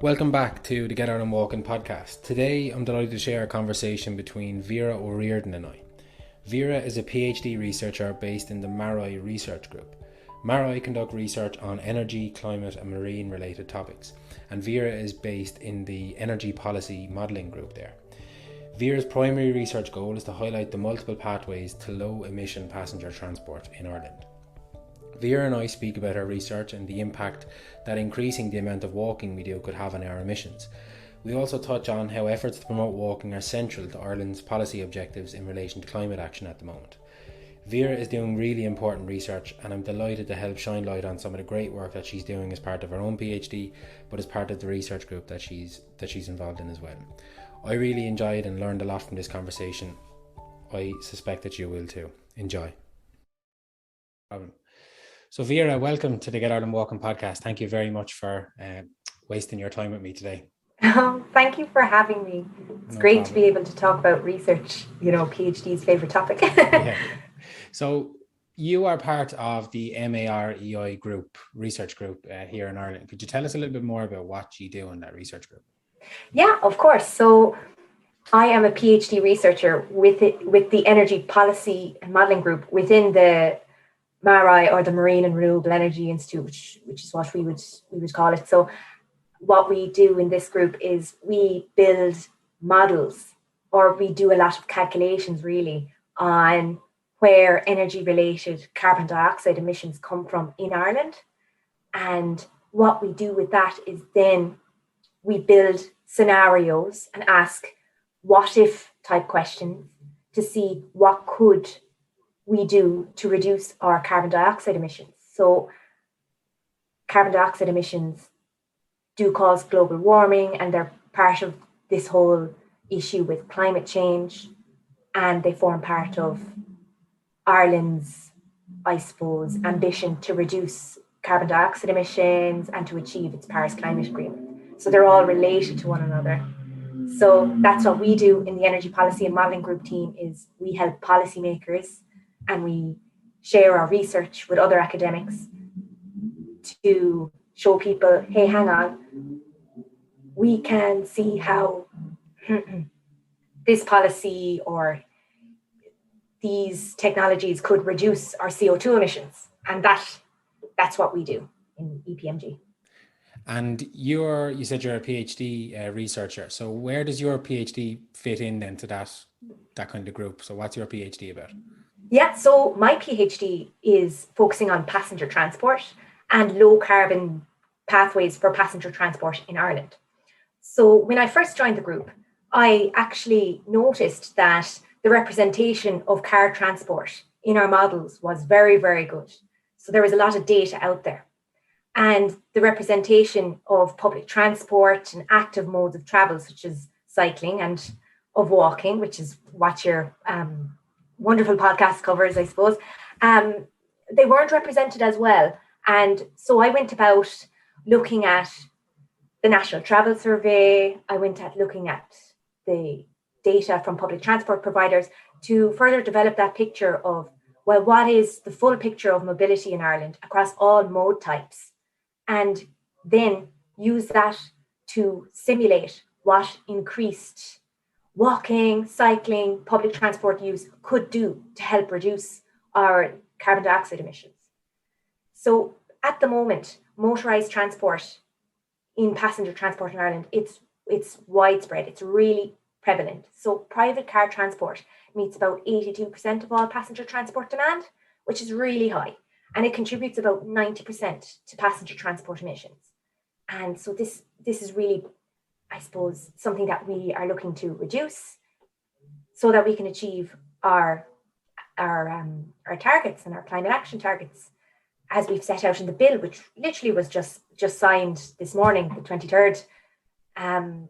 Welcome back to the Get Out and Walking podcast. Today I'm delighted to share a conversation between Vera O'Riordan and I. Vera is a PhD researcher based in the MaREI research group. MaREI conduct research on energy, climate and marine related topics, and Vera is based in the energy policy modelling group there. Vera's primary research goal is to highlight the multiple pathways to low emission passenger transport in Ireland. Vera and I speak about her research and the impact that increasing the amount of walking we do could have on our emissions. We also touch on how efforts to promote walking are central to Ireland's policy objectives in relation to climate action at the moment. Vera is doing really important research, and I'm delighted to help shine light on some of the great work that she's doing as part of her own PhD, but as part of the research group that she's involved in as well. I really enjoyed and learned a lot from this conversation. I suspect that you will too. Enjoy. So Vera, welcome to the Get Out and Walking podcast. Thank you very much for wasting your time with me today. Thank you for having me. It's No great problem. to be able to talk about research, PhD's favorite topic. Yeah. So you are part of the MaREI group, research group here in Ireland. Could you tell us a little bit more about what you do in that research group? Yeah, of course. So I am a PhD researcher with the Energy Policy and Modelling Group within the MaREI, or the Marine and Renewable Energy Institute, which is what we would call it. So what we do in this group is we build models, or we do a lot of calculations really on where energy related carbon dioxide emissions come from in Ireland. And what we do with that is then we build scenarios and ask what if type questions to see what could we do to reduce our carbon dioxide emissions. So carbon dioxide emissions do cause global warming, and they're part of this whole issue with climate change, and they form part of Ireland's, I suppose, ambition to reduce carbon dioxide emissions and to achieve its Paris Climate Agreement. So they're all related to one another. So that's what we do in the Energy Policy and Modelling Group team, is we help policymakers and we share our research with other academics to show people, hey, hang on, we can see how this policy or these technologies could reduce our CO2 emissions. And that's what we do in EPMG. And you said you're a PhD researcher. So where does your PhD fit in then to that kind of group? So what's your PhD about? Yeah, so my PhD is focusing on passenger transport and low carbon pathways for passenger transport in Ireland. So when I first joined the group, I actually noticed that the representation of car transport in our models was very, very good. So there was a lot of data out there. And the representation of public transport and active modes of travel, such as cycling, and of walking, which is what your wonderful podcast covers, I suppose, they weren't represented as well. And so I went about looking at the National Travel Survey. I went at looking at the data from public transport providers to further develop that picture of, well, what is the full picture of mobility in Ireland across all mode types? And then use that to simulate what increased walking, cycling, public transport use could do to help reduce our carbon dioxide emissions. So at the moment, motorised transport in passenger transport in Ireland, it's widespread, it's really prevalent. So private car transport meets about 82% of all passenger transport demand, which is really high. And it contributes about 90% to passenger transport emissions. And so this is really, I suppose, something that we are looking to reduce so that we can achieve our targets and our climate action targets as we've set out in the bill, which literally was just signed this morning, the 23rd. And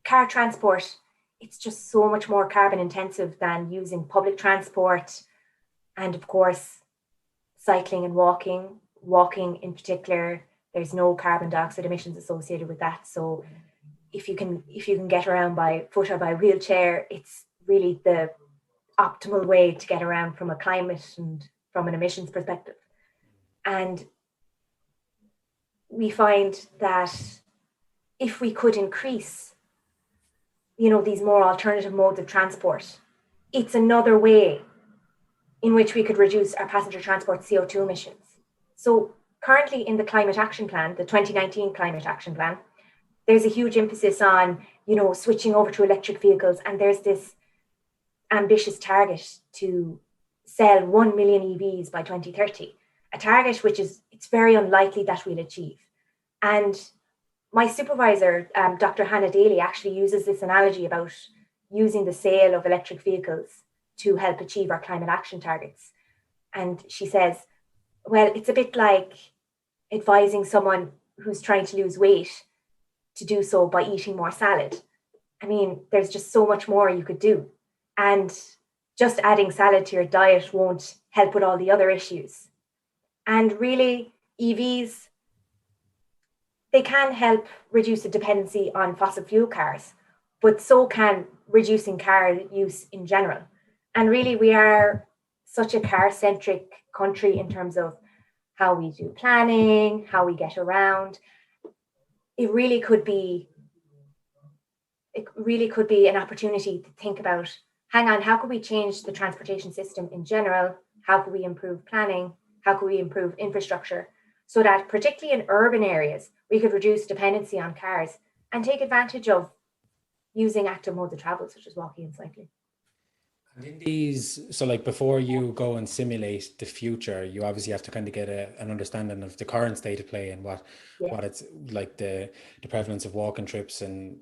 car transport, it's just so much more carbon intensive than using public transport. And of course, cycling and walking in particular, there's no carbon dioxide emissions associated with that. So if you can get around by foot or by wheelchair, it's really the optimal way to get around from a climate and from an emissions perspective. And we find that if we could increase, these more alternative modes of transport, it's another way in which we could reduce our passenger transport CO2 emissions. So currently in the Climate Action Plan, the 2019 Climate Action Plan, there's a huge emphasis on, switching over to electric vehicles. And there's this ambitious target to sell 1 million EVs by 2030, a target which it's very unlikely that we'll achieve. And my supervisor, Dr. Hannah Daly, actually uses this analogy about using the sale of electric vehicles to help achieve our climate action targets. And she says, well, it's a bit like advising someone who's trying to lose weight to do so by eating more salad. I mean, there's just so much more you could do. And just adding salad to your diet won't help with all the other issues. And really, EVs, they can help reduce the dependency on fossil fuel cars, but so can reducing car use in general. And really, we are such a car-centric country in terms of how we do planning, how we get around. It really could be an opportunity to think about, hang on, how could we change the transportation system in general? How could we improve planning? How could we improve infrastructure so that particularly in urban areas, we could reduce dependency on cars and take advantage of using active modes of travel, such as walking and cycling. And in these, so like before you go and simulate the future, you obviously have to kind of get an understanding of the current state of play and what it's like, the prevalence of walking trips and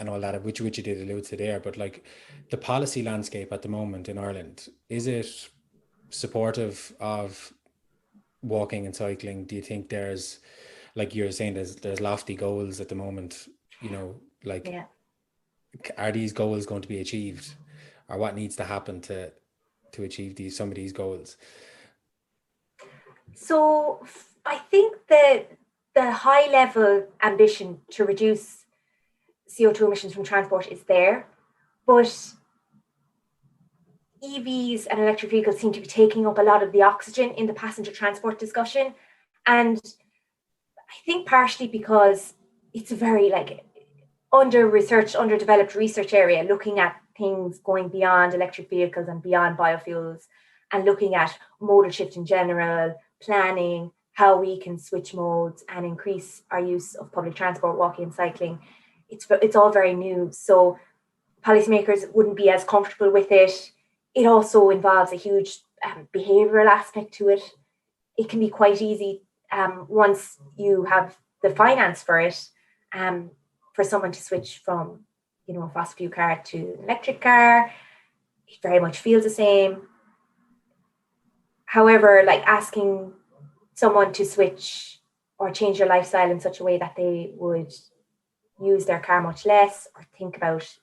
all that, which you did allude to there. But like the policy landscape at the moment in Ireland, is it supportive of walking and cycling? Do you think there's, like you're saying, there's lofty goals at the moment, are these goals going to be achieved? Or what needs to happen to achieve some of these goals? So I think that the high level ambition to reduce CO2 emissions from transport is there, but EVs and electric vehicles seem to be taking up a lot of the oxygen in the passenger transport discussion. And I think partially because it's a very underdeveloped research area, looking at things going beyond electric vehicles and beyond biofuels, and looking at modal shift in general, planning how we can switch modes and increase our use of public transport, walking and cycling. It's all very new. So policymakers wouldn't be as comfortable with it. It also involves a huge behavioural aspect to it. It can be quite easy once you have the finance for it, for someone to switch from a fossil fuel car to an electric car. It very much feels the same. However, like asking someone to switch or change their lifestyle in such a way that they would use their car much less or think about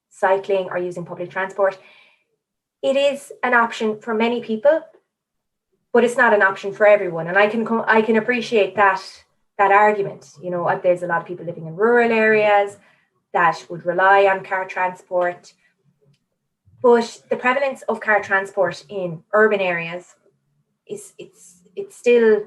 cycling or using public transport, it is an option for many people, but it's not an option for everyone. And I can appreciate that argument. There's a lot of people living in rural areas that would rely on car transport. But the prevalence of car transport in urban areas it's still,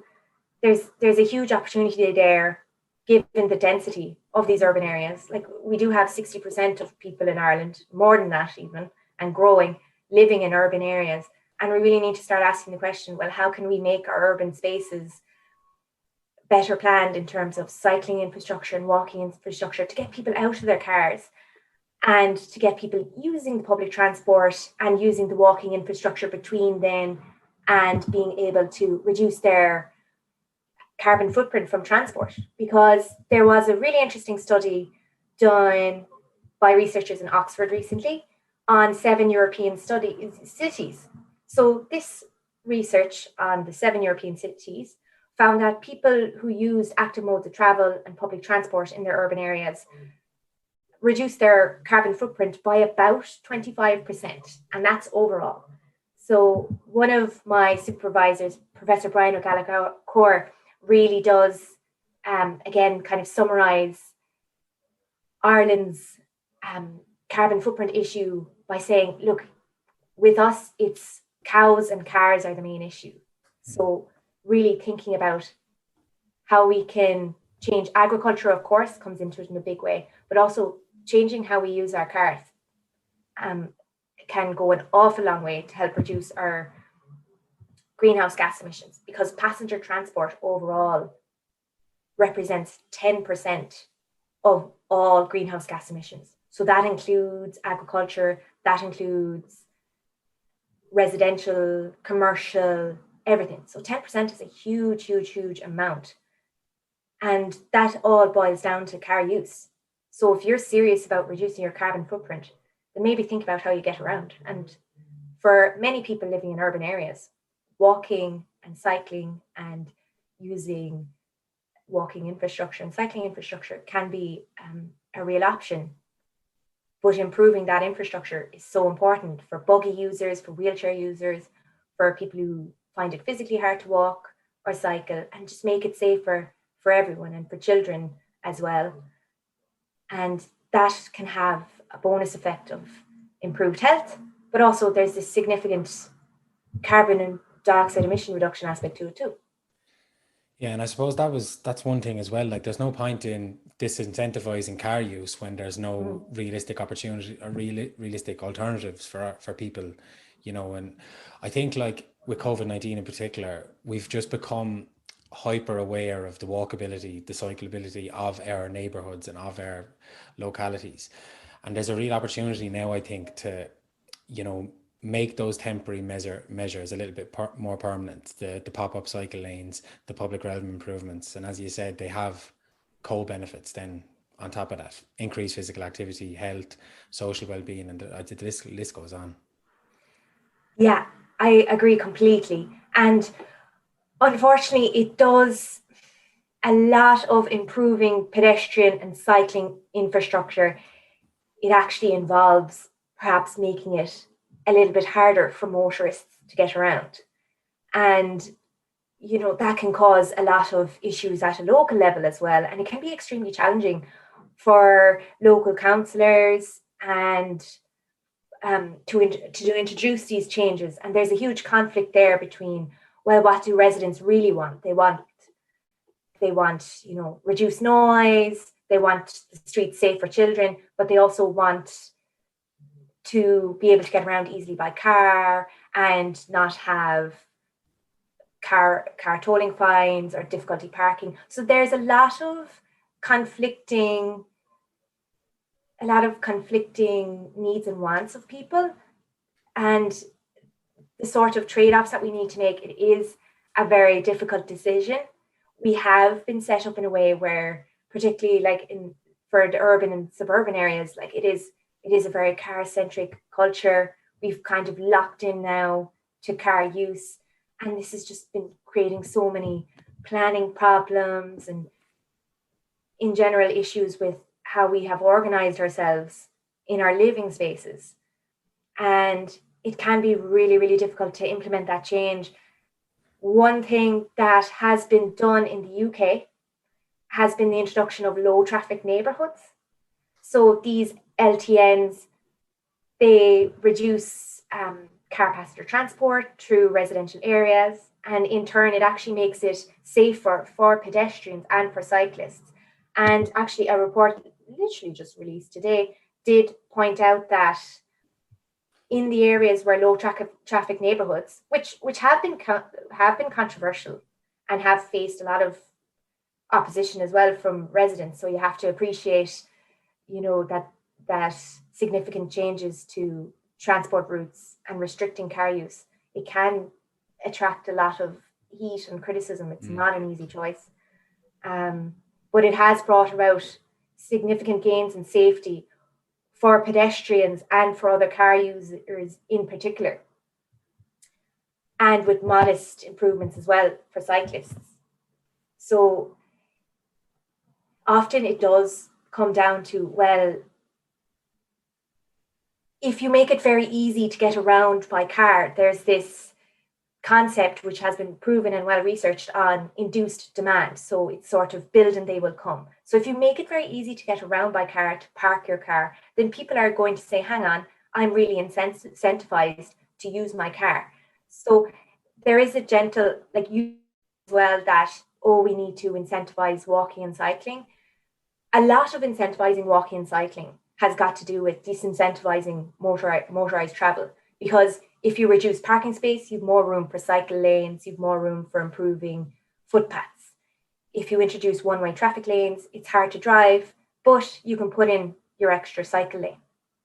there's a huge opportunity there, given the density of these urban areas. Like, we do have 60% of people in Ireland, more than that even, and growing, living in urban areas. And we really need to start asking the question, well, how can we make our urban spaces better planned in terms of cycling infrastructure and walking infrastructure to get people out of their cars, and to get people using the public transport and using the walking infrastructure between them, and being able to reduce their carbon footprint from transport. Because there was a really interesting study done by researchers in Oxford recently on 7 European cities. So this research on the 7 European cities found that people who used active modes of travel and public transport in their urban areas reduced their carbon footprint by about 25%, and that's overall. So one of my supervisors, Professor Brian O'Gallagher, really does, again, kind of summarize Ireland's carbon footprint issue by saying, look, with us, it's cows and cars are the main issue. So really thinking about how we can change agriculture, of course, comes into it in a big way, but also changing how we use our cars can go an awful long way to help reduce our greenhouse gas emissions, because passenger transport overall represents 10% of all greenhouse gas emissions. So that includes agriculture, that includes residential, commercial, everything. So 10% is a huge, huge, huge amount. And that all boils down to car use. So if you're serious about reducing your carbon footprint, then maybe think about how you get around. And for many people living in urban areas, walking and cycling and using walking infrastructure and cycling infrastructure can be a real option. But improving that infrastructure is so important for buggy users, for wheelchair users, for people who find it physically hard to walk or cycle, and just make it safer for everyone and for children as well. And that can have a bonus effect of improved health, but also there's this significant carbon and dioxide emission reduction aspect to it too. Yeah, and I suppose that's one thing as well. Like, there's no point in disincentivizing car use when there's no realistic opportunity or realistic alternatives for people, And I think, like, with COVID-19 in particular, we've just become hyper aware of the walkability, the cyclability of our neighborhoods and of our localities, and there's a real opportunity now, I think, to make those temporary measures a little bit more permanent. The pop-up cycle lanes, the public realm improvements, and as you said, they have co-benefits then on top of that: increased physical activity, health, social well-being, and the list goes on. Yeah, I agree completely. And unfortunately, it does a lot of improving pedestrian and cycling infrastructure. It actually involves perhaps making it a little bit harder for motorists to get around. And, that can cause a lot of issues at a local level as well. And it can be extremely challenging for local councillors and to introduce these changes. And there's a huge conflict there between, well, what do residents really want? They want, reduced noise. They want the streets safe for children, but they also want to be able to get around easily by car and not have car tolling fines or difficulty parking. So there's a lot of conflicting needs and wants of people, and the sort of trade-offs that we need to make. It is a very difficult decision. We have been set up in a way where, particularly like for the urban and suburban areas, like it is a very car-centric culture. We've kind of locked in now to car use, and this has just been creating so many planning problems and in general issues with how we have organized ourselves in our living spaces. And it can be really, really difficult to implement that change. One thing that has been done in the UK has been the introduction of low traffic neighborhoods. So these LTNs, they reduce car passenger transport through residential areas, and in turn it actually makes it safer for pedestrians and for cyclists. And actually a report literally just released today did point out that in the areas where low traffic neighborhoods, which have been controversial and have faced a lot of opposition as well from residents, so you have to appreciate, that significant changes to transport routes and restricting car use, it can attract a lot of heat and criticism. It's not an easy choice, but it has brought about significant gains in safety for pedestrians and for other car users in particular, and with modest improvements as well for cyclists. So often it does come down to, well, if you make it very easy to get around by car, there's this concept which has been proven and well researched on induced demand. So it's sort of build and they will come. So if you make it very easy to get around by car, to park your car, then people are going to say, hang on, I'm really incentivized to use my car. So there is a gentle, like you as well, that oh, we need to incentivize walking and cycling. A lot of incentivizing walking and cycling has got to do with disincentivizing motorized travel, because if you reduce parking space, you've more room for cycle lanes, you've more room for improving footpaths. If you introduce one-way traffic lanes, it's hard to drive, but you can put in your extra cycle lane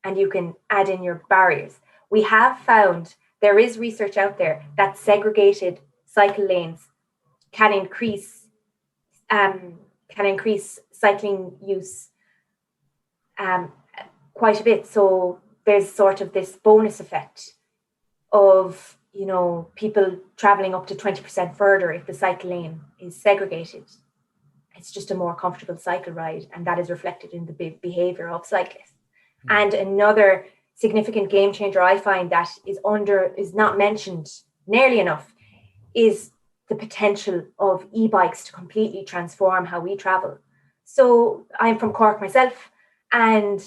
and you can add in your barriers. We have found, there is research out there, that segregated cycle lanes can increase cycling use quite a bit. So there's sort of this bonus effect of, you know, people traveling up to 20% further if the cycle lane is segregated. It's just a more comfortable cycle ride, and that is reflected in the behavior of cyclists. And another significant game changer I find that is not mentioned nearly enough is the potential of e-bikes to completely transform how we travel. So I'm from Cork myself, and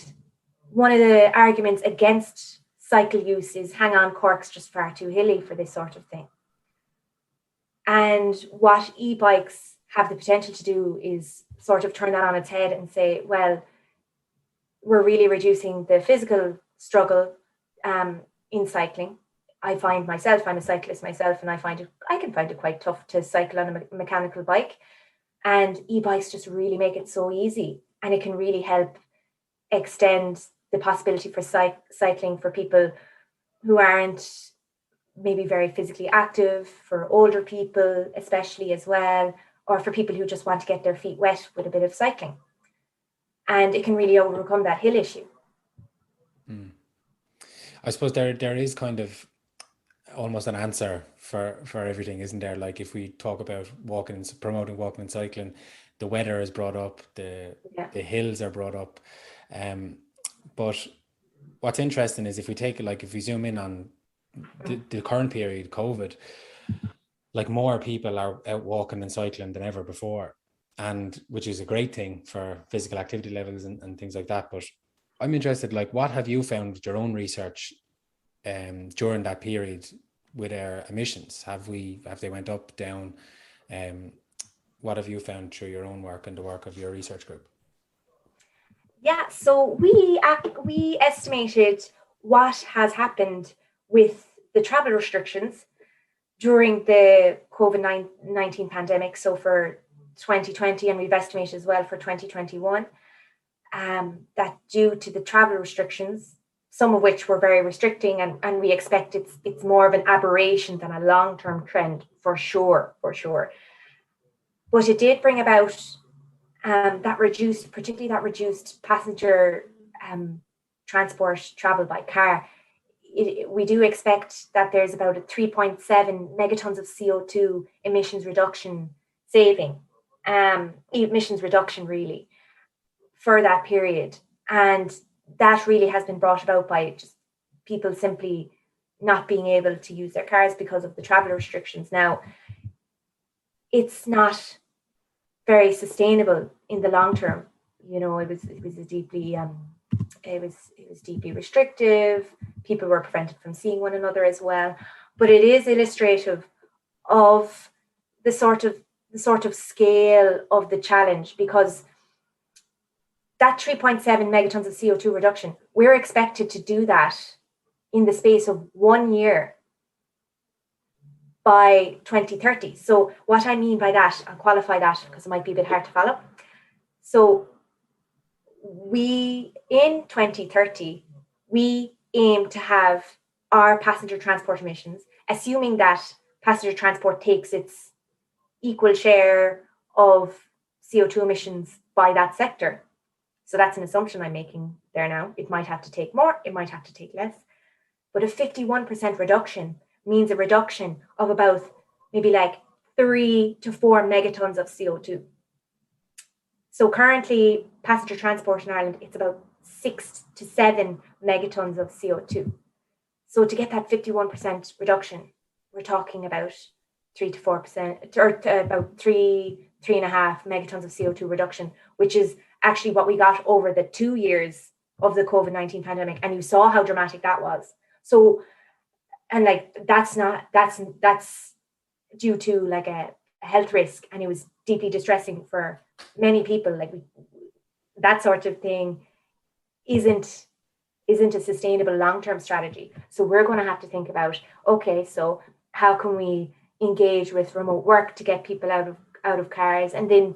one of the arguments against cycle use is, hang on, Cork's just far too hilly for this sort of thing. And what e-bikes have the potential to do is sort of turn that on its head and say, well, we're really reducing the physical struggle in cycling. I find myself, I'm a cyclist myself, and I can find it quite tough to cycle on a mechanical bike. And e-bikes just really make it so easy, and it can really help extend the possibility for cycling for people who aren't maybe very physically active, for older people especially as well, or for people who just want to get their feet wet with a bit of cycling. And it can really overcome that hill issue. I suppose there is kind of almost an answer for everything, isn't there? Like if we talk about promoting walking and cycling, the weather is brought up, the hills are brought up. But what's interesting is if we zoom in on the current period, COVID, like more people are out walking and cycling than ever before, and which is a great thing for physical activity levels and things like that. But I'm interested, like, what have you found with your own research during that period with our emissions? Have they went up, down? What have you found through your own work and the work of your research group? Yeah, so we estimated what has happened with the travel restrictions during the COVID-19 pandemic. So for 2020, and we've estimated as well for 2021, that due to the travel restrictions, some of which were very restricting, and we expect it's more of an aberration than a long-term trend for sure. But it did bring about particularly that reduced passenger transport travel by car. We do expect that there's about a 3.7 megatons of CO2 emissions reduction really for that period. And that really has been brought about by just people simply not being able to use their cars because of the travel restrictions. Now, it's not very sustainable in the long term. You know, it was deeply restrictive. People were prevented from seeing one another as well. But it is illustrative of the sort of scale of the challenge, because that 3.7 megatons of CO2 reduction, we're expected to do that in the space of 1 year by 2030. So what I mean by that, I'll qualify that because it might be a bit hard to follow. So in 2030, we aim to have our passenger transport emissions, assuming that passenger transport takes its equal share of CO2 emissions by that sector. So that's an assumption I'm making there now. It might have to take more, it might have to take less. But a 51% reduction means a reduction of about maybe like 3 to 4 megatons of CO2. So currently, passenger transport in Ireland, it's about 6 to 7 megatons of CO2. So to get that 51% reduction, we're talking about 3 to 4%, or about 3.5 megatons of CO2 reduction, which is actually what we got over the 2 years of the COVID-19 pandemic. And you saw how dramatic that was. So, and like, that's due to like a health risk. And it was deeply distressing for many people. Like that sort of thing isn't a sustainable long-term strategy. So we're going to have to think about, okay, so how can we engage with remote work to get people out of cars, and then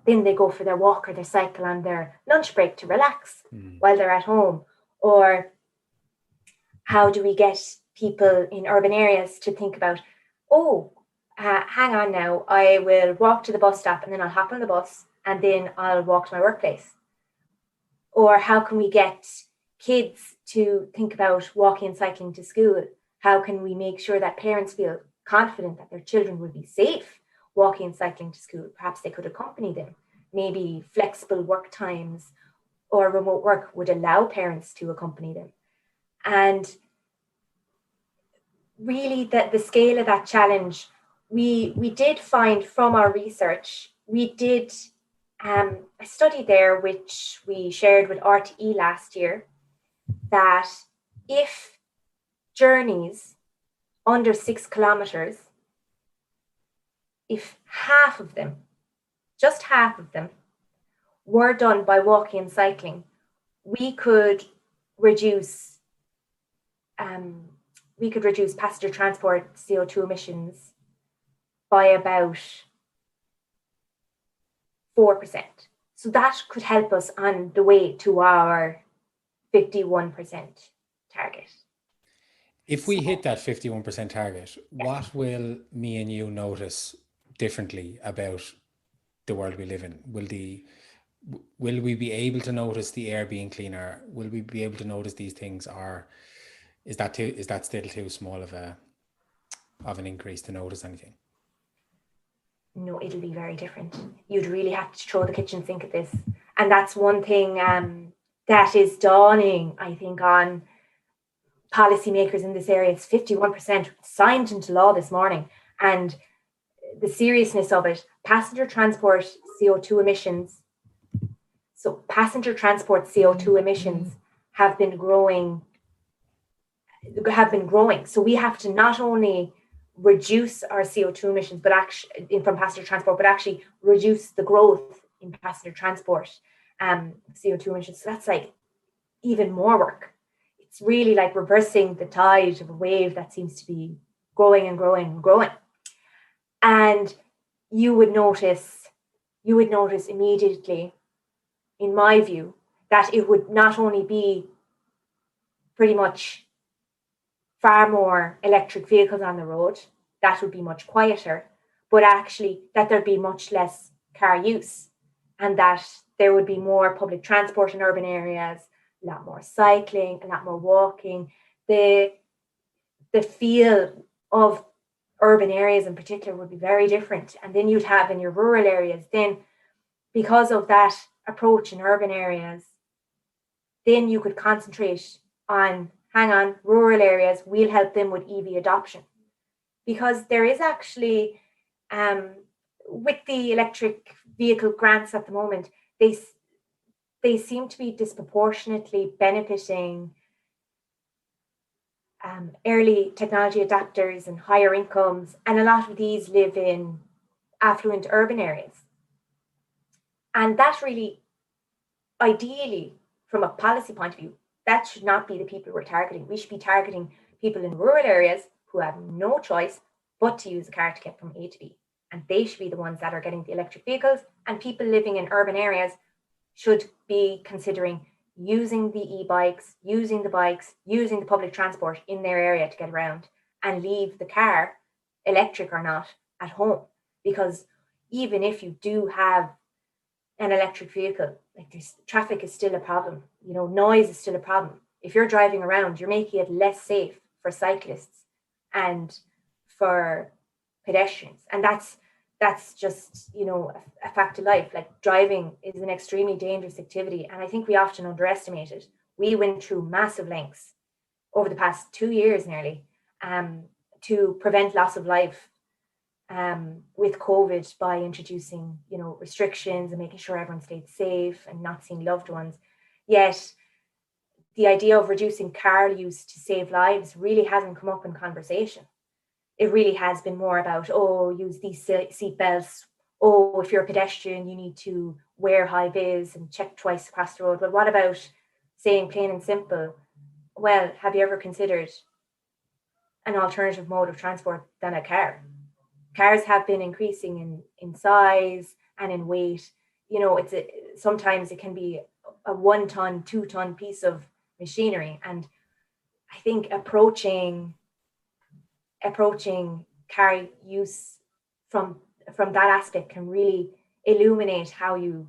then they go for their walk or their cycle on their lunch break to relax while they're at home. Or how do we get people in urban areas to think about, hang on now, I will walk to the bus stop and then I'll hop on the bus and then I'll walk to my workplace. Or how can we get kids to think about walking and cycling to school? How can we make sure that parents feel confident that their children will be safe walking and cycling to school? Perhaps they could accompany them. Maybe flexible work times or remote work would allow parents to accompany them. And really the scale of that challenge, we did find from our research, we did a study there which we shared with RTE last year, that if journeys under 6 kilometers, if half of them, just half of them, were done by walking and cycling, we could reduce passenger transport CO2 emissions by about 4%. So that could help us on the way to our 51% target. If we hit that 51% target, what will me and you notice differently about the world we live in? Will we be able to notice the air being cleaner? Will we be able to notice these things, or is that still too small of an increase to notice anything? No, it'll be very different. You'd really have to throw the kitchen sink at this. And that's one thing that is dawning, I think, on policymakers in this area. It's 51% signed into law this morning. And the seriousness of it, passenger transport CO2 emissions. So passenger transport CO2 emissions have been growing. So we have to not only reduce our CO2 emissions, but actually from passenger transport, but actually reduce the growth in passenger transport CO2 emissions. So that's like even more work. It's really like reversing the tide of a wave that seems to be growing and growing and growing. And you would notice immediately, in my view, that it would not only be pretty much far more electric vehicles on the road, that would be much quieter, but actually that there'd be much less car use, and that there would be more public transport in urban areas, a lot more cycling, a lot more walking. The feel of urban areas in particular would be very different. And then you'd have in your rural areas, then because of that approach in urban areas, then you could concentrate on, rural areas, we'll help them with EV adoption. Because there is actually, with the electric vehicle grants at the moment, they seem to be disproportionately benefiting early technology adapters and higher incomes. And a lot of these live in affluent urban areas. And that really, ideally, from a policy point of view, that should not be the people we're targeting. We should be targeting people in rural areas who have no choice but to use a car to get from A to B. And they should be the ones that are getting the electric vehicles. And people living in urban areas should be considering using the e-bikes, using the bikes, using the public transport in their area to get around, and leave the car, electric or not, at home. Because even if you do have an electric vehicle, like this, traffic is still a problem. Noise is still a problem. If you're driving around, you're making it less safe for cyclists and for pedestrians. And that's just, a fact of life. Like, driving is an extremely dangerous activity. And I think we often underestimate it. We went through massive lengths over the past 2 years nearly to prevent loss of life with COVID by introducing, restrictions and making sure everyone stayed safe and not seeing loved ones. Yet the idea of reducing car use to save lives really hasn't come up in conversation. It really has been more about, use these seat belts, oh, if you're a pedestrian, you need to wear high vis and check twice across the road. Well, what about saying plain and simple, well, have you ever considered an alternative mode of transport than a car? Cars have been increasing in size and in weight. Sometimes it can be a 1 ton, 2 ton piece of machinery. And I think approaching car use from that aspect can really illuminate how you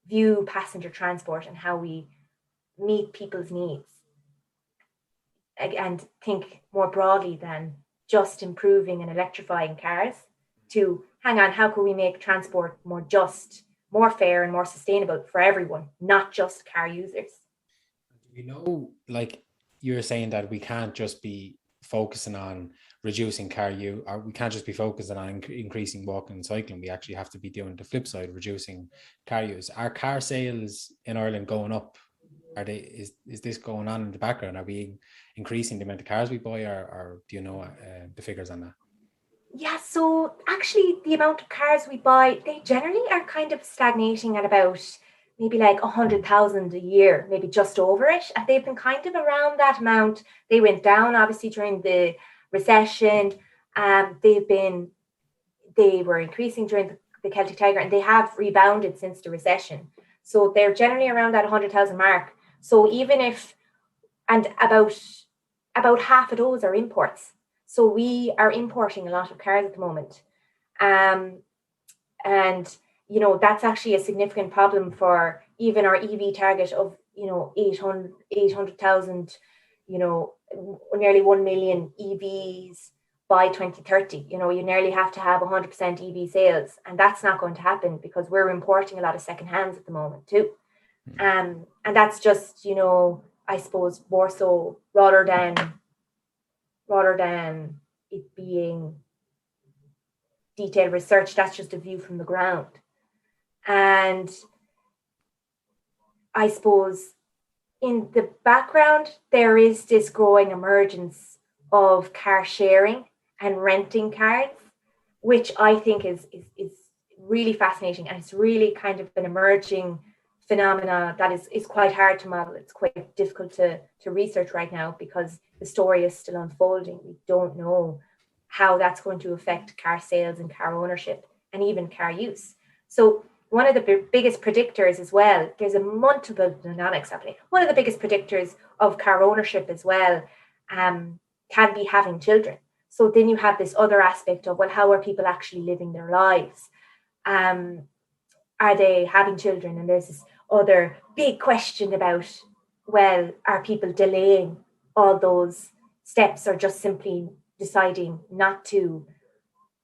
view passenger transport and how we meet people's needs, and think more broadly than just improving and electrifying cars to hang on, how can we make transport more just, more fair and more sustainable for everyone, not just car users. Like you're saying that we can't just be focusing on reducing car use, or we can't just be focusing on increasing walking and cycling. We actually have to be doing the flip side, reducing car use. Are car sales in Ireland going up? Is this going on in the background? Are we increasing the amount of cars we buy, or do you know the figures on that? Yeah, so actually the amount of cars we buy, they generally are kind of stagnating at about maybe like 100,000 a year, maybe just over it. And they've been kind of around that amount. They went down obviously during the recession. They were increasing during the Celtic Tiger, and they have rebounded since the recession. So they're generally around that 100,000 mark. So even if, and about half of those are imports. So we are importing a lot of cars at the moment. And, that's actually a significant problem for even our EV target of, 800,000, nearly 1 million EVs by 2030. You nearly have to have 100% EV sales. And that's not going to happen because we're importing a lot of second hands at the moment too. And that's just, I suppose more so rather than it being detailed research, that's just a view from the ground. And I suppose in the background, there is this growing emergence of car sharing and renting cars, which I think is really fascinating. And it's really kind of an emerging phenomena that is quite hard to model. It's quite difficult to research right now because the story is still unfolding. We don't know how that's going to affect car sales and car ownership and even car use. So one of the biggest predictors as well, there's a multiple dynamics happening. One of the biggest predictors of car ownership as well can be having children. So then you have this other aspect of, well, how are people actually living their lives? Are they having children? And there's this other big question about, well, are people delaying all those steps or just simply deciding not to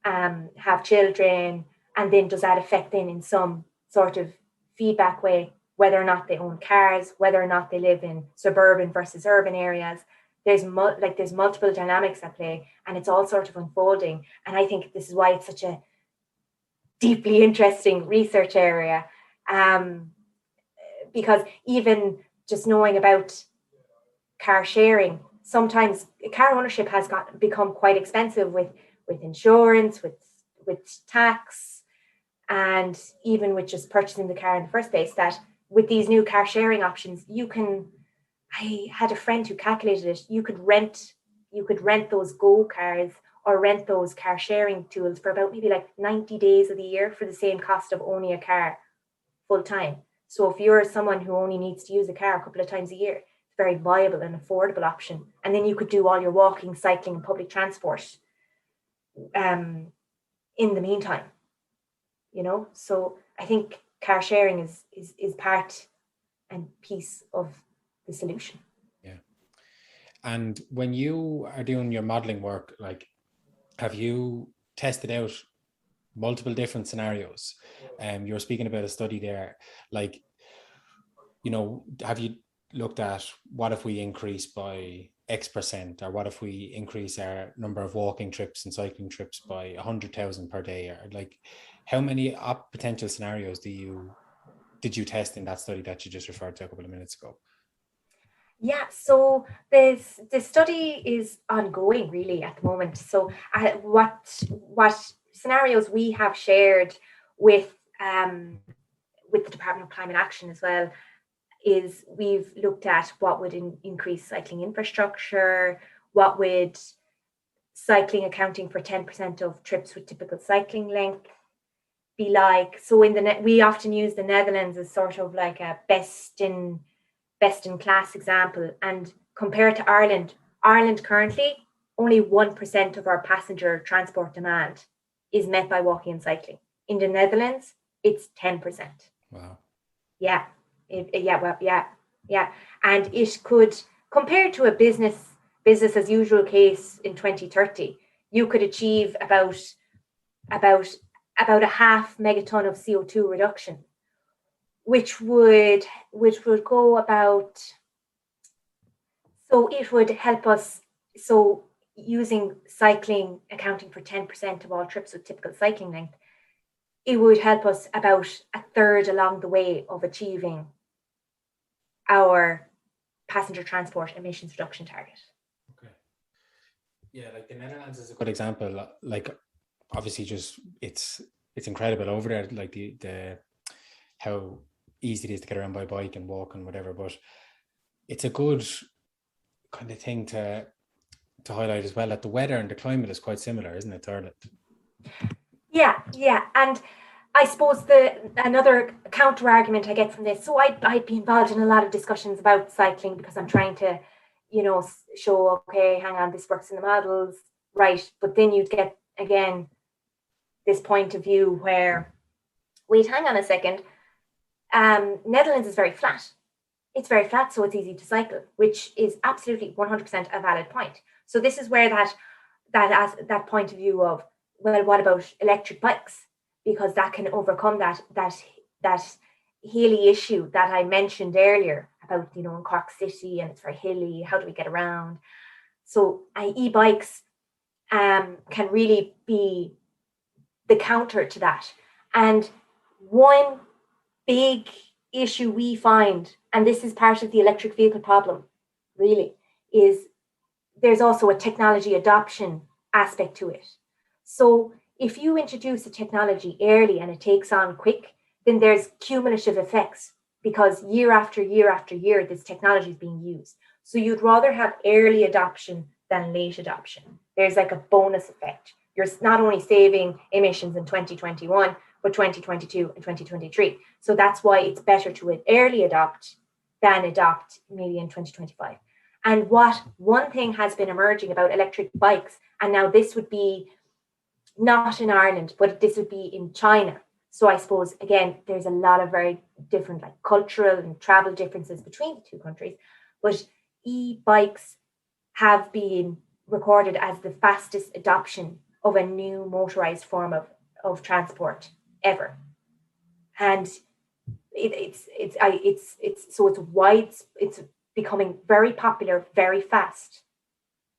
have children? And then does that affect then in some sort of feedback way, whether or not they own cars, whether or not they live in suburban versus urban areas? There's multiple dynamics at play, and it's all sort of unfolding. And I think this is why it's such a deeply interesting research area, because even just knowing about car sharing, sometimes car ownership has become quite expensive with insurance, with tax, and even with just purchasing the car in the first place. That with these new car sharing options, I had a friend who calculated it. You could rent those Go cars or rent those car sharing tools for about maybe like 90 days of the year for the same cost of owning a car full time. So if you're someone who only needs to use a car a couple of times a year, it's a very viable and affordable option. And then you could do all your walking, cycling, and public transport in the meantime. So I think car sharing is part and piece of the solution. Yeah. And when you are doing your modeling work, like, have you tested out multiple different scenarios? You were speaking about a study there, like, have you looked at what if we increase by X%, or what if we increase our number of walking trips and cycling trips by 100,000 per day? Or like, how many potential scenarios did you test in that study that you just referred to a couple of minutes ago? Yeah, so the study is ongoing really at the moment. So what scenarios we have shared with the Department of Climate Action as well, is we've looked at what would increase cycling infrastructure, what would cycling accounting for 10% of trips with typical cycling length be like. So we often use the Netherlands as sort of like a best in class example, and compared to Ireland currently only 1% of our passenger transport demand is met by walking and cycling. In the Netherlands, it's 10%. Wow. Yeah. And it could, compared to a business as usual case in 2030, you could achieve about a half megaton of CO2 reduction, which would go about, so it would help us, so using cycling accounting for 10% of all trips with typical cycling length, it would help us about a third along the way of achieving our passenger transport emissions reduction target. Okay. Yeah, like the Netherlands is a good example. Like, obviously, just it's incredible over there. Like the how easy it is to get around by bike and walk and whatever. But it's a good kind of thing to highlight as well, that the weather and the climate is quite similar, isn't it, to Ireland? Yeah, and I suppose another counter argument I get from this, so I'd be involved in a lot of discussions about cycling because I'm trying to, show, okay, hang on, this works in the models, right? But then you'd get, again, this point of view where, wait, hang on a second, Netherlands is very flat. It's very flat, so it's easy to cycle, which is absolutely 100% a valid point. So this is where that point of view of, well, what about electric bikes? Because that can overcome that hilly issue that I mentioned earlier about, in Cork City, and it's very hilly. How do we get around? So e-bikes can really be the counter to that. And one big issue we find, and this is part of the electric vehicle problem, really, is there's also a technology adoption aspect to it. So if you introduce a technology early and it takes on quick, then there's cumulative effects, because year after year after year, this technology is being used. So you'd rather have early adoption than late adoption. There's like a bonus effect. You're not only saving emissions in 2021, but 2022 and 2023. So that's why it's better to early adopt than adopt maybe in 2025. And one thing has been emerging about electric bikes, and now this would be not in Ireland, but this would be in China. So I suppose, again, there's a lot of very different like cultural and travel differences between the two countries. But e-bikes have been recorded as the fastest adoption of a new motorized form of transport ever. And it's becoming very popular very fast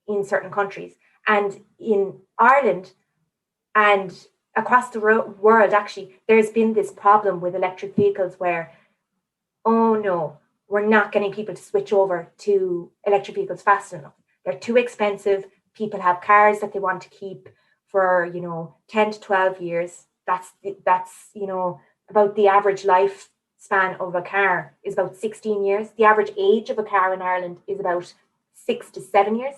in certain countries. And in Ireland and across the world, actually, there's been this problem with electric vehicles where, oh no, we're not getting people to switch over to electric vehicles fast enough. They're too expensive. People have cars that they want to keep for, 10 to 12 years. That's about the average lifespan of a car is about 16 years. The average age of a car in Ireland is about 6 to 7 years.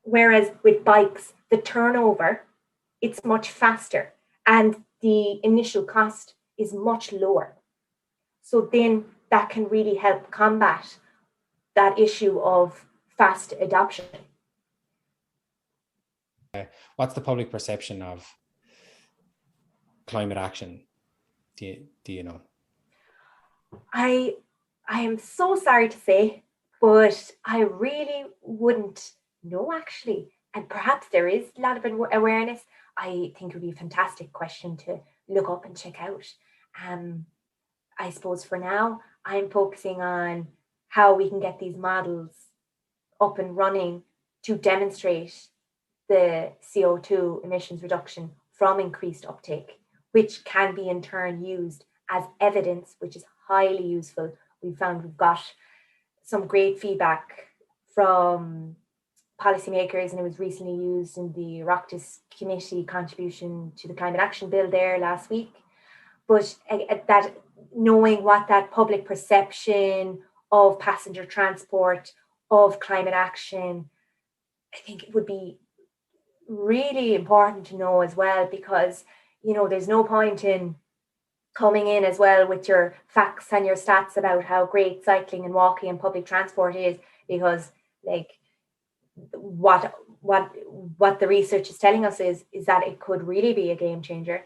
Whereas with bikes, the turnover, it's much faster and the initial cost is much lower. So then that can really help combat that issue of fast adoption. What's the public perception of climate action? Do you know? I am so sorry to say, but I really wouldn't know, actually. And perhaps there is a lot of awareness. I think it would be a fantastic question to look up and check out. I suppose for now, I'm focusing on how we can get these models up and running to demonstrate the CO2 emissions reduction from increased uptake, which can be in turn used as evidence, which is highly useful. We've got some great feedback from policymakers, and it was recently used in the Oireachtas committee contribution to the climate action bill there last week. but that knowing what that public perception of passenger transport, of climate action, I think it would be really important to know as well, because, you know, there's no point in coming in as well with your facts and your stats about how great cycling and walking and public transport is, because like what the research is telling us is that it could really be a game changer.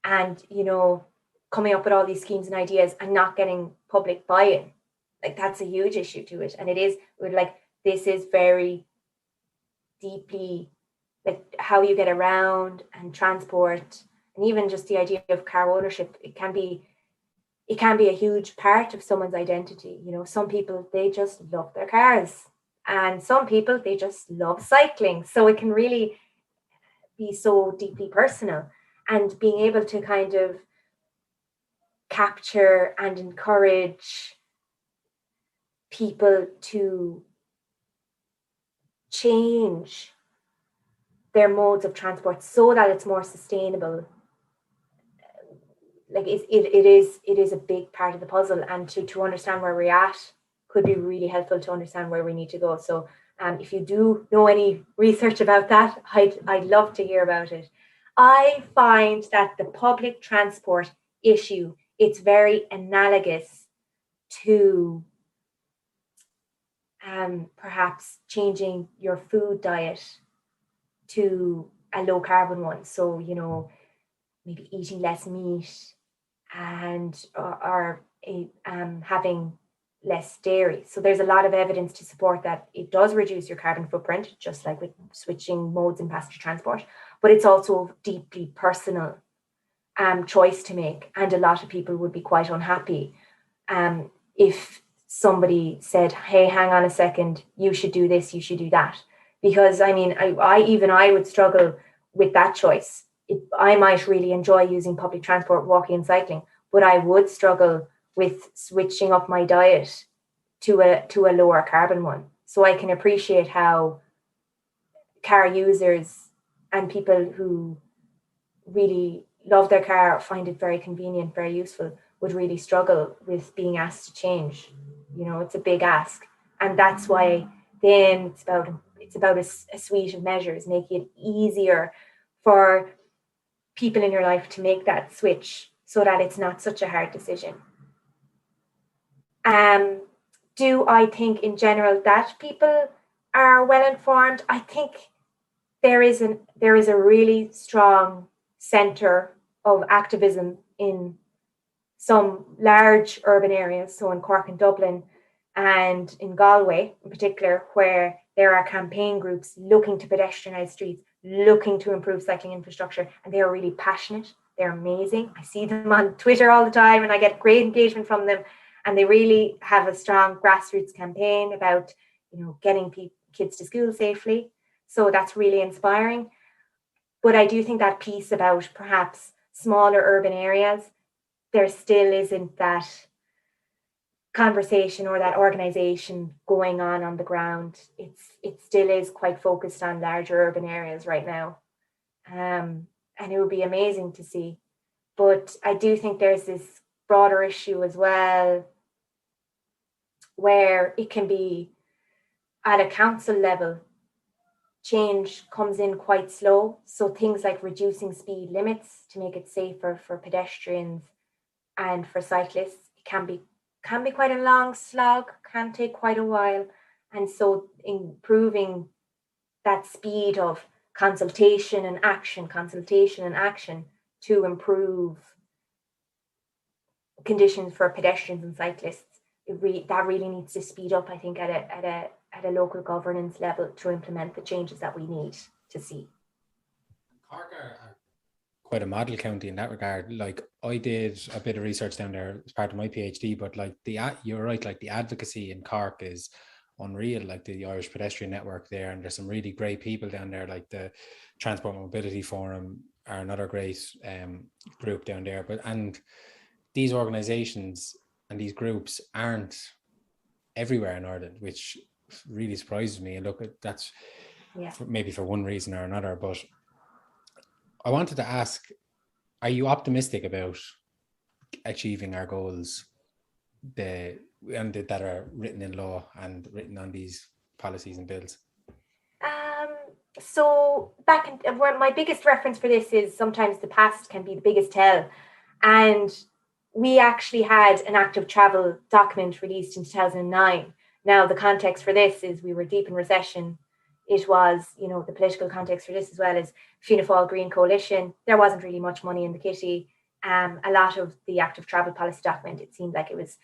And, you know, coming up with all these schemes and ideas and not getting public buy-in, like that's a huge issue to it. And it is, like, this is very deeply, like, how you get around and transport, and even just the idea of car ownership. It can be a huge part of someone's identity. You know, some people, they just love their cars, and some people, they just love cycling. So it can really be so deeply personal, and being able to kind of capture and encourage people to change their modes of transport so that it's more sustainable, like it is a big part of the puzzle. And to understand where we're at could be really helpful to understand where we need to go. So if you do know any research about that, I'd love to hear about it. I find that the public transport issue, it's very analogous to perhaps changing your food diet to a low carbon one. So, you know, maybe eating less meat and or having less dairy. So there's a lot of evidence to support that it does reduce your carbon footprint, just like with switching modes in passenger transport. But it's also a deeply personal choice to make. And a lot of people would be quite unhappy if somebody said, hey, hang on a second, you should do this, you should do that. Because I mean, I would struggle with that choice. I might really enjoy using public transport, walking and cycling, but I would struggle with switching up my diet to a lower carbon one. So I can appreciate how car users and people who really love their car, find it very convenient, very useful, would really struggle with being asked to change. You know, it's a big ask. And that's why then it's about a suite of measures, making it easier for people in your life to make that switch so that it's not such a hard decision. Do I think in general that people are well informed? I think there is a really strong centre of activism in some large urban areas, so in Cork and Dublin and in Galway in particular, where there are campaign groups looking to pedestrianise streets, looking to improve cycling infrastructure, and they are really passionate. They're amazing. I see them on Twitter all the time and I get great engagement from them, and they really have a strong grassroots campaign about, you know, getting kids to school safely. So that's really inspiring. But I do think that piece about perhaps smaller urban areas, there still isn't that conversation or that organization going on the ground. It still is quite focused on larger urban areas right now. And it would be amazing to see. But I do think there's this broader issue as well, where it can be at a council level, change comes in quite slow. So things like reducing speed limits to make it safer for pedestrians and for cyclists can be quite a long slog, can take quite a while. And so improving that speed of consultation and action to improve conditions for pedestrians and cyclists, that really needs to speed up, I think, at a local governance level to implement the changes that we need to see. Cork are quite a model county in that regard. Like, I did a bit of research down there as part of my PhD, but like you're right, like the advocacy in Cork is unreal, like the Irish Pedestrian Network there, and there's some really great people down there, like the Transport Mobility Forum are another great group down there. And these organizations and these groups aren't everywhere in Ireland, which really surprises me. And look, that's maybe for one reason or another, but I wanted to ask, are you optimistic about achieving our goals that are written in law and written on these policies and bills? So back in where my biggest reference for this is sometimes the past can be the biggest tell. And we actually had an active travel document released in 2009. Now, the context for this is we were deep in recession. It was, the political context for this as well is Fianna Fáil Green Coalition. There wasn't really much money in the kitty. A lot of the active travel policy document, it seemed like it was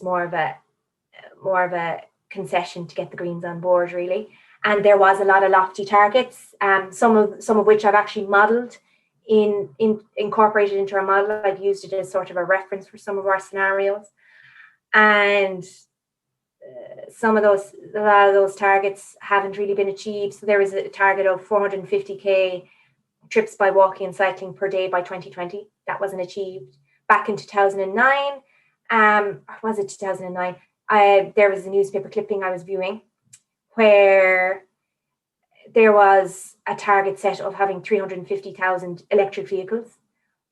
more of a concession to get the Greens on board, really. And there was a lot of lofty targets, some of which I've actually modelled incorporated into our model. I've used it as sort of a reference for some of our scenarios, and a lot of those targets haven't really been achieved. So there was a target of 450k trips by walking and cycling per day by 2020. That wasn't achieved. Back in 2009, or was it 2009? There was a newspaper clipping I was viewing where there was a target set of having 350,000 electric vehicles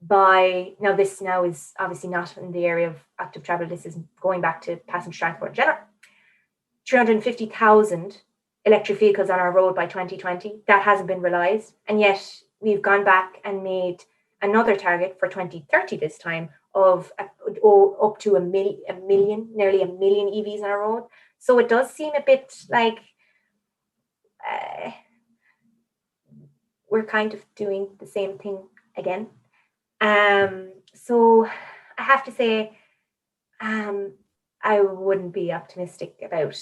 now this is obviously not in the area of active travel. This is going back to passenger transport in general. 350,000 electric vehicles on our road by 2020. That hasn't been realised. And yet we've gone back and made another target for 2030 this time of up to nearly a million EVs on our road. So it does seem a bit like we're kind of doing the same thing again. So I have to say, I wouldn't be optimistic about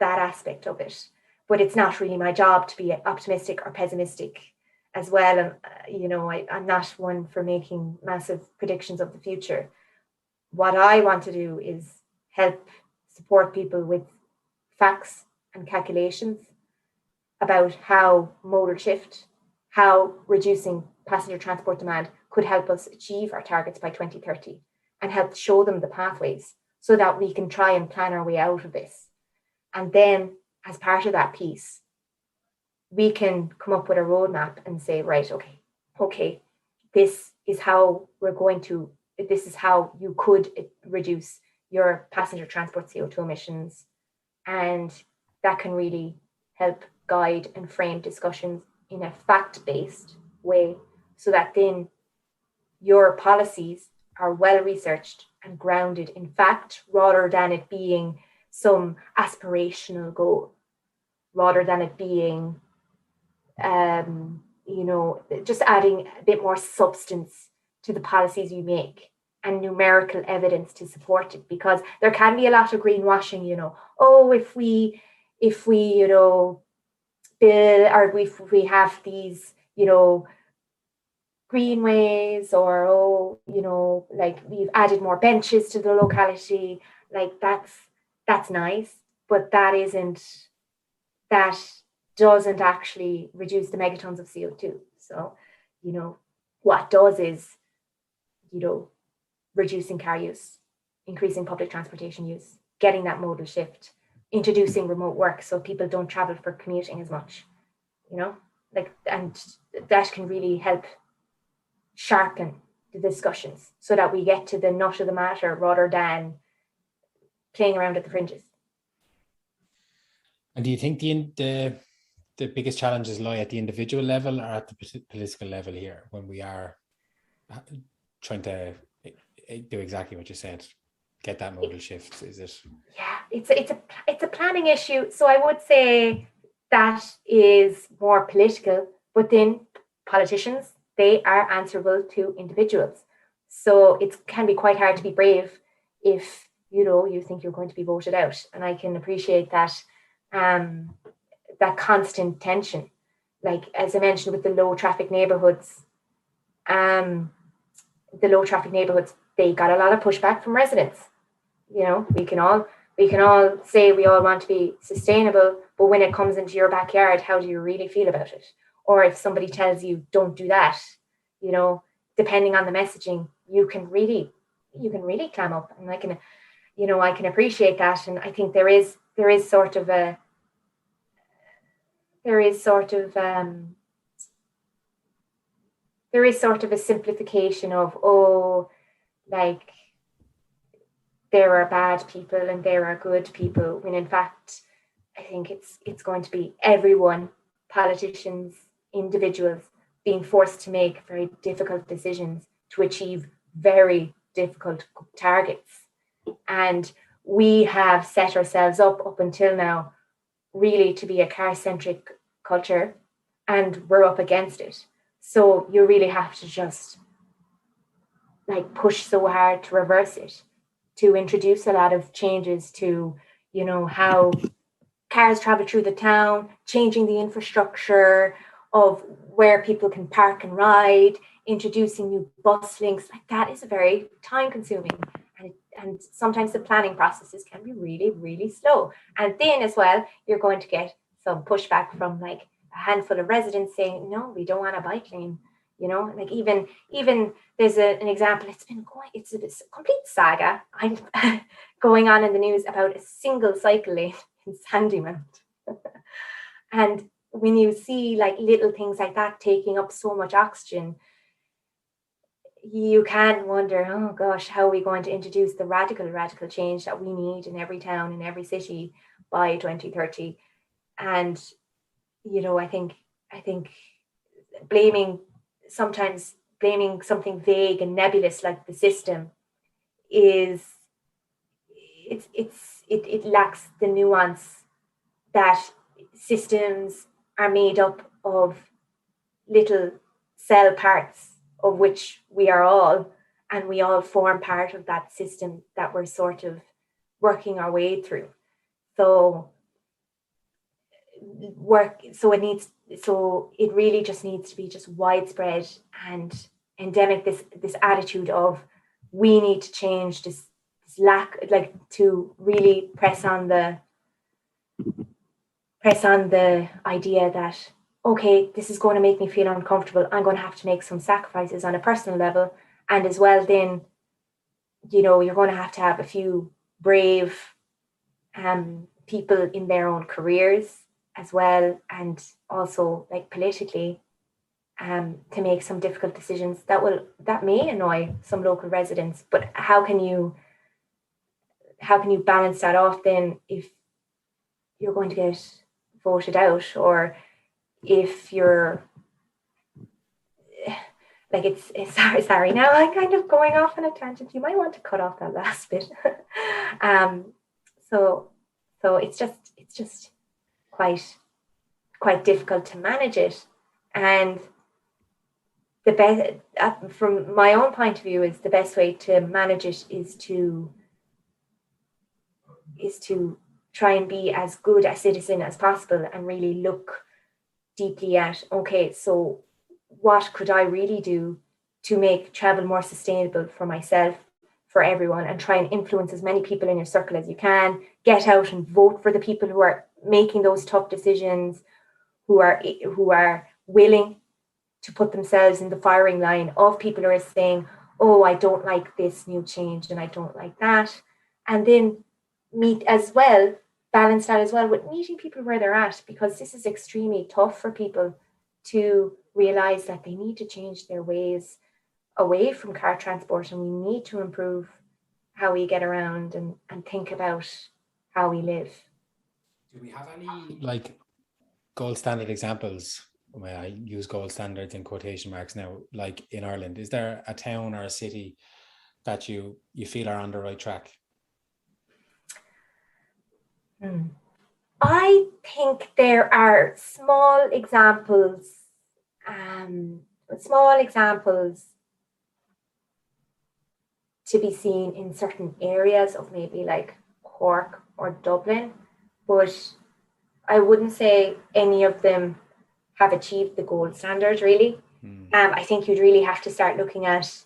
that aspect of it. But it's not really my job to be optimistic or pessimistic as well. And, I'm not one for making massive predictions of the future. What I want to do is help support people with facts and calculations about how modal shift, how reducing passenger transport demand could help us achieve our targets by 2030, and help show them the pathways so that we can try and plan our way out of this. And then as part of that piece, we can come up with a roadmap and say, right, okay, this is how you could reduce your passenger transport CO2 emissions. And that can really help guide and frame discussions in a fact-based way so that then your policies are well researched and grounded in fact, rather than it being some aspirational goal, rather than it being, just adding a bit more substance to the policies you make and numerical evidence to support it. Because there can be a lot of greenwashing, if we bill, or if we have these, greenways, or like we've added more benches to the locality, like that's nice, but that doesn't actually reduce the megatons of CO2. So, what does is, reducing car use, increasing public transportation use, getting that modal shift, introducing remote work so people don't travel for commuting as much, and that can really help sharpen the discussions so that we get to the nut of the matter rather than playing around at the fringes. And do you think the biggest challenges lie at the individual level or at the political level here when we are trying to do exactly what you said, get that modal shift? Is it? Yeah, it's a planning issue. So I would say that is more political, but then politicians, they are answerable to individuals. So it can be quite hard to be brave if you think you're going to be voted out. And I can appreciate that that constant tension. Like as I mentioned with the low traffic neighborhoods, they got a lot of pushback from residents. We can all say we all want to be sustainable, but when it comes into your backyard, how do you really feel about it? Or if somebody tells you don't do that, depending on the messaging, you can really clam up. And I can appreciate that. And I think there is sort of there is sort of a simplification of, oh, like there are bad people and there are good people, when in fact I think it's going to be everyone, politicians, individuals, being forced to make very difficult decisions to achieve very difficult targets. And we have set ourselves up until now really to be a car-centric culture, and we're up against it. So you really have to just like push so hard to reverse it, to introduce a lot of changes to, you know, how cars travel through the town, changing the infrastructure of where people can park and ride, introducing new bus links. Like that is very time consuming. And sometimes the planning processes can be really, really slow. And then as well, you're going to get some pushback from like a handful of residents saying, no, we don't want a bike lane. You know, like even there's an example, it's a complete saga I'm going on in the news about a single cycle lane in Sandymount. And when you see like little things like that taking up so much oxygen, you can wonder, oh gosh, how are we going to introduce the radical change that we need in every town, in every city by 2030? And, you know, I think sometimes blaming something vague and nebulous like the system it lacks the nuance that systems are made up of little cell parts of which we are all, and we all form part of that system that we're sort of working our way through. So it really just needs to be just widespread and endemic, this attitude of we need to change this lack, like to really press on the idea that, okay, this is going to make me feel uncomfortable. I'm going to have to make some sacrifices on a personal level. And as well, then, you know, you're going to have a few brave people in their own careers as well. And also like politically to make some difficult decisions that may annoy some local residents. But how can you balance that off then if you're going to get voted out, or if you're like it's sorry now I'm kind of going off on a tangent. You might want to cut off that last bit. So it's just quite difficult to manage it. And the best, from my own point of view, is the best way to manage it is to try and be as good a citizen as possible and really look deeply at, okay, so what could I really do to make travel more sustainable for myself, for everyone, and try and influence as many people in your circle as you can. Get out and vote for the people who are making those tough decisions, who are willing to put themselves in the firing line of people who are saying, oh, I don't like this new change and I don't like that. And then balance that as well with meeting people where they're at, because this is extremely tough for people to realize that they need to change their ways away from car transport, and we need to improve how we get around and think about how we live. Do we have any like gold standard examples? Well, I use gold standards in quotation marks now, like in Ireland. Is there a town or a city that you feel are on the right track? I think there are small examples to be seen in certain areas of maybe like Cork or Dublin, but I wouldn't say any of them have achieved the gold standard really. I think you'd really have to start looking at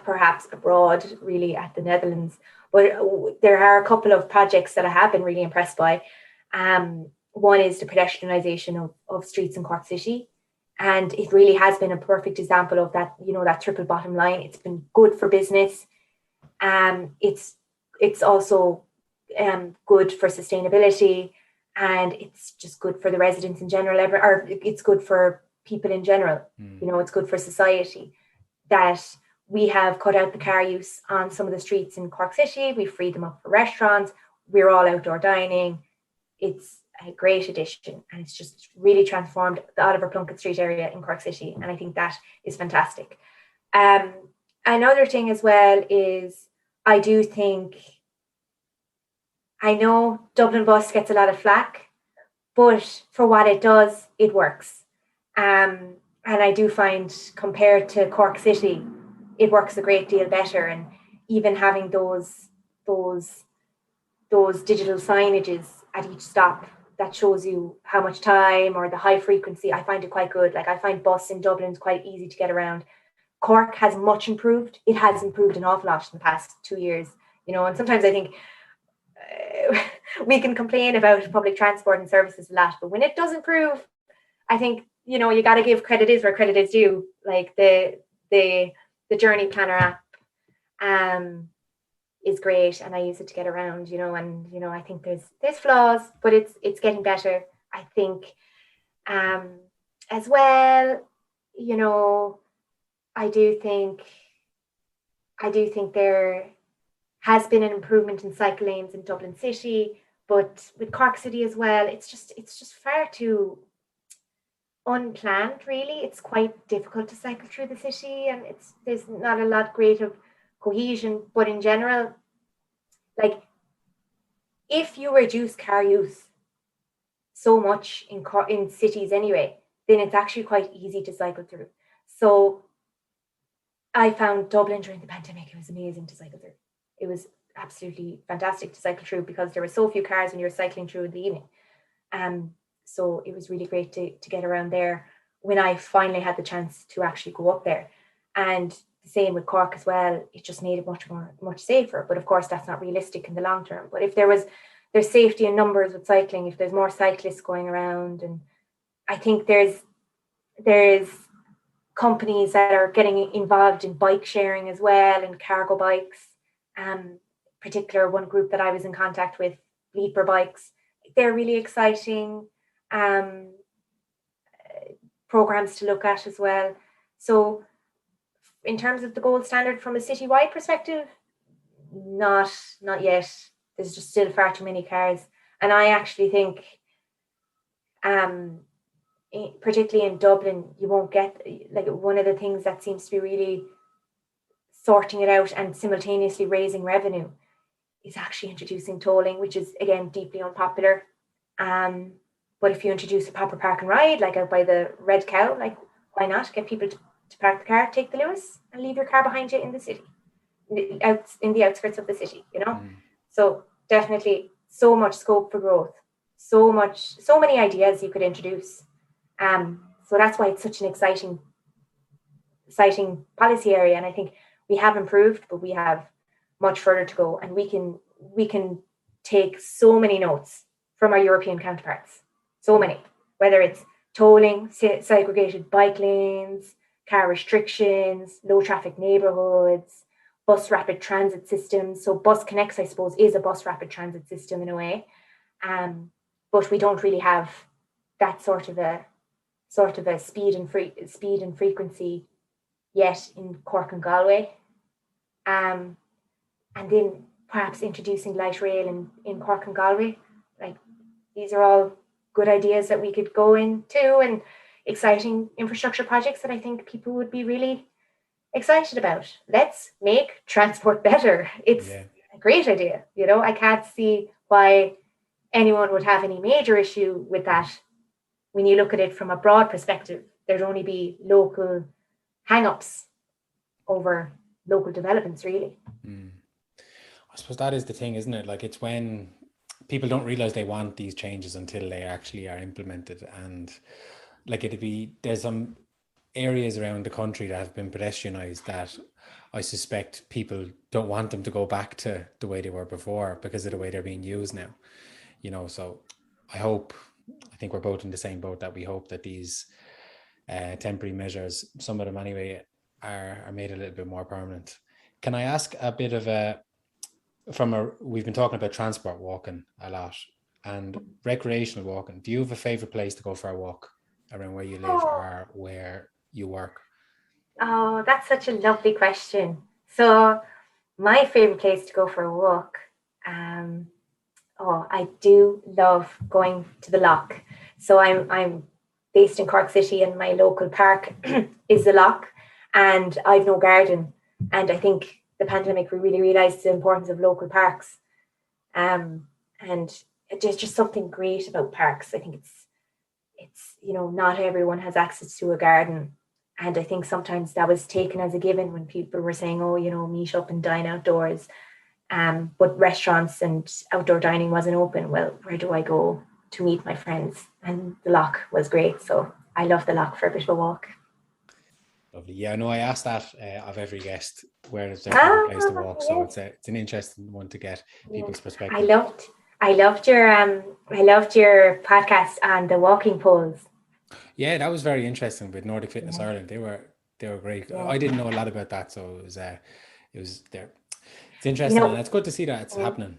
perhaps abroad, really at the Netherlands. But there are a couple of projects that I have been really impressed by. One is the pedestrianisation of streets in Cork City. And it really has been a perfect example of that, you know, that triple bottom line. It's been good for business. It's also good for sustainability, and it's just good for the residents in general. Or it's good for people in general. It's good for society that we have cut out the car use on some of the streets in Cork City. We've freed them up for restaurants. We're all outdoor dining. It's a great addition, and it's just really transformed the Oliver Plunkett Street area in Cork City, and I think that is fantastic. Another thing as well is I know Dublin Bus gets a lot of flack, but for what it does, it works. And I do find, compared to Cork City, it works a great deal better. And even having those digital signages at each stop that shows you how much time or the high frequency, I find it quite good. Like, I find bus in Dublin is quite easy to get around. Cork has much improved. It has improved an awful lot in the past 2 years, and sometimes I think we can complain about public transport and services a lot, but when it does improve, I think, you got to give credit is where credit is due. Like the Journey Planner app is great, and I use it to get around, and I think there's flaws, but it's getting better. I think as well, I do think there has been an improvement in cycle lanes in Dublin City, but with Cork City as well, it's just far too unplanned, really. It's quite difficult to cycle through the city, and there's not a lot great of cohesion. But in general, like, if you reduce car use so much in cities anyway, then it's actually quite easy to cycle through. So I found Dublin during the pandemic, it was amazing to cycle through. It was absolutely fantastic to cycle through because there were so few cars when you were cycling through in the evening. So it was really great to get around there when I finally had the chance to actually go up there. And the same with Cork as well. It just made it much safer. But of course, that's not realistic in the long term. But if there's safety in numbers with cycling, if there's more cyclists going around, and I think there's companies that are getting involved in bike sharing as well, and cargo bikes. Particular one group that I was in contact with, Leaper Bikes, they're really exciting programs to look at as well. So in terms of the gold standard from a citywide perspective, not yet. There's just still far too many cars. And I actually think, particularly in Dublin, you won't get, like, one of the things that seems to be really sorting it out and simultaneously raising revenue is actually introducing tolling, which is, again, deeply unpopular. But if you introduce a proper park and ride, like out by the Red Cow, like, why not get people to park the car, take the Lewis, and leave your car behind you in the city, out in the outskirts of the city, So definitely so much scope for growth, so many ideas you could introduce. So that's why it's such an exciting policy area. And I think we have improved, but we have much further to go. And we can take so many notes from our European counterparts. So many, whether it's tolling, segregated bike lanes, car restrictions, low traffic neighborhoods, bus rapid transit systems. So Bus Connects, I suppose, is a bus rapid transit system in a way. But we don't really have that sort of a speed and frequency yet in Cork and Galway. And then perhaps introducing light rail in Cork and Galway. Like, these are all good ideas that we could go into, and exciting infrastructure projects that I think people would be really excited about. Let's make transport better. It's a great idea. I can't see why anyone would have any major issue with that. When you look at it from a broad perspective, there'd only be local hang-ups over local developments, really. I suppose that is the thing, isn't it? Like, it's when people don't realize they want these changes until they actually are implemented. And like, there's some areas around the country that have been pedestrianized that I suspect people don't want them to go back to the way they were before because of the way they're being used now. So I think we're both in the same boat, that we hope that these temporary measures, some of them anyway, are made a little bit more permanent. Can I ask a bit of we've been talking about transport walking a lot and recreational walking. Do you have a favorite place to go for a walk? around where you live Oh, or where you work? oh, that's such a lovely question. So, my favorite place to go for a walk. Um, oh, I do love going to the loch. So I'm based in Cork City, and my local park is the loch, and I've no garden. And I think the pandemic we really realised the importance of local parks. And there's just something great about parks. I think it's not everyone has access to a garden, and I think sometimes that was taken as a given when people were saying, oh, meet up and dine outdoors. But restaurants and outdoor dining wasn't open. Well, where do I go to meet my friends? And the loch was great, so I love the loch for a bit of a walk. Lovely. Yeah, no, I asked that of every guest where is their favorite place to Ah, walk. So yes, it's an interesting one to get yes. people's I perspective. loved, I loved your podcast on the walking poles. Yeah, that was very interesting with Nordic Fitness Yeah, Ireland. They were great. yeah. I didn't know a lot about that, so it was there. It's You interesting, and know, it's good to see that it's mm, happening.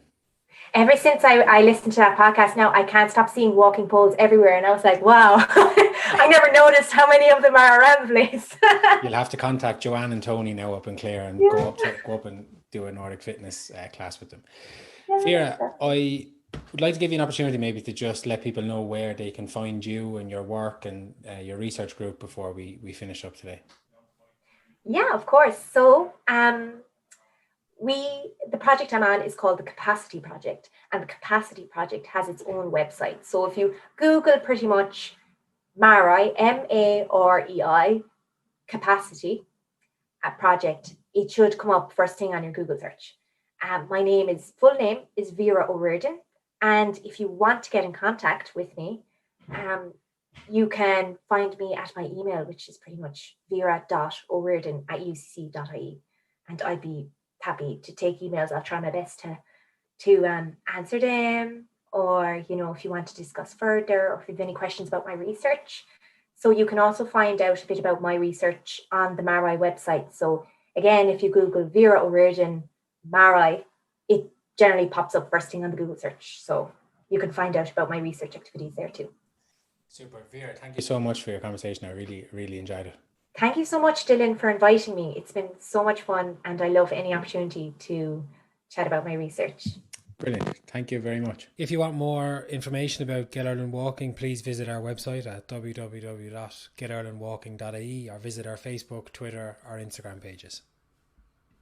ever since I listened to that podcast, now I can't stop seeing walking poles everywhere, and I was like, wow, I never noticed how many of them are around the place. You'll have to contact Joanne and Tony now up in Clare and Yeah, go up and do a Nordic Fitness class with them. Vera, yeah. I would like to give you an opportunity maybe to just let people know where they can find you and your work and your research group before we finish up today. Yeah, of course. So, the project I'm on is called the Capacity Project, and the Capacity Project has its own website. So, if you Google pretty much MaREI, MaREI, Capacity Project, it should come up first thing on your Google search. My full name is Vera O'Riordan, and if you want to get in contact with me, um, you can find me at my email, which is pretty much vera.o'riordan@ucc.ie. And I'd be happy to take emails. I'll try my best to answer them, or if you want to discuss further, or if you have any questions about my research. So you can also find out a bit about my research on the MaREI website. So again, if you Google Vera O'Riordan MaREI, it generally pops up first thing on the Google search. So you can find out about my research activities there too. Super, Vera. Thank you so much for your conversation. I really, really enjoyed it. Thank you so much, Dylan, for inviting me. It's been so much fun, and I love any opportunity to chat about my research. Brilliant. Thank you very much. If you want more information about Get Ireland Walking, please visit our website at www.getirelandwalking.ie or visit our Facebook, Twitter, or Instagram pages.